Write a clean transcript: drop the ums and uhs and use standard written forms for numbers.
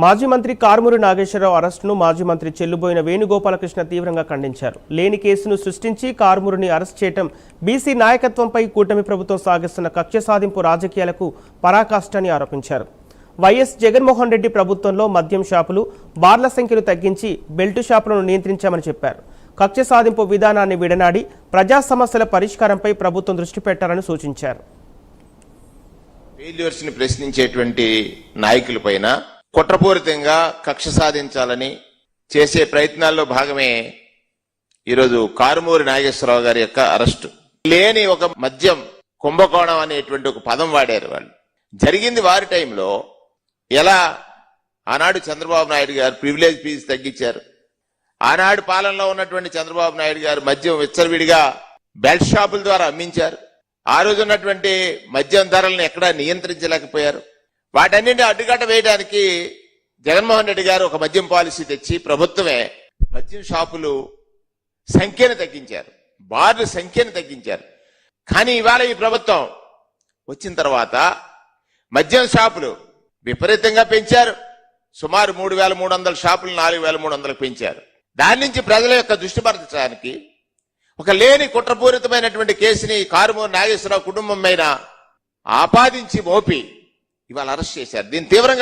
మాజీ మంత్రి కారుమూరి నాగేశ్వరరావు అరెస్టును మాజీ మంత్రి చెల్లుబోయిన వేణుగోపాలకృష్ణ తీవ్రంగా ఖండించారు. లేని కేసును సృష్టించి కారుమూరిని అరెస్ట్ చేయడం బీసీ నాయకత్వంపై కూటమి ప్రభుత్వం సాగిస్తున్న కక్ష సాధింపు రాజకీయాలకు పరాకాష్ఠని ఆరోపించారు. వైఎస్ జగన్మోహన్ రెడ్డి ప్రభుత్వంలో మద్యం షాపులు, బార్ల సంఖ్యను తగ్గించి బెల్టు షాపులను నియంత్రించామని చెప్పారు. కక్ష సాధింపు విధానాన్ని విడనాడి ప్రజా సమస్యల పరిష్కారంపై ప్రభుత్వం దృష్టి పెట్టాలని సూచించారు. ఫెయిల్యూర్స్ ని ప్రశ్నించేటువంటి నాయకులపైన కుట్రపూరితంగా కక్ష సాధించాలని చేసే ప్రయత్నాల్లో భాగమే ఈరోజు కారుమూరి నాగేశ్వరరావు గారి యొక్క అరెస్టు. లేని ఒక మద్యం కుంభకోణం అనేటువంటి ఒక పదం వాడారు వాళ్ళు. జరిగింది వారి టైంలో. ఎలా ఆనాడు చంద్రబాబు నాయుడు గారు ప్రివిలేజ్ ఫీజు తగ్గించారు. ఆనాడు పాలనలో ఉన్నటువంటి చంద్రబాబు నాయుడు గారు మద్యం విచ్చలవిడిగా బెల్ట్ షాపుల ద్వారా అమ్మించారు. ఆ రోజు ఉన్నటువంటి మద్యం ధరలను ఎక్కడా నియంత్రించలేకపోయారు. వాటన్నింటినీ అడ్డుకట్ట వేయడానికి జగన్మోహన్ రెడ్డి గారు ఒక మద్యం పాలసీ తెచ్చి ప్రభుత్వమే మద్యం షాపులు సంఖ్యను తగ్గించారు, బార్ల సంఖ్యను తగ్గించారు. కానీ ఇవాళ ఈ ప్రభుత్వం వచ్చిన తర్వాత మద్యం షాపులు విపరీతంగా పెంచారు. సుమారు 3,300 షాపులు 4,300 పెంచారు. దాని నుంచి ప్రజల యొక్క దృష్టి మరల్చడానికి ఒక లేని కుట్రపూరితమైనటువంటి కేసుని కారుమూరి నాగేశ్వరరావు కుటుంబం మీద ఆపాదించి మోపి ఇవాళ అరెస్ట్ చేశారు. దీన్ని తీవ్రంగా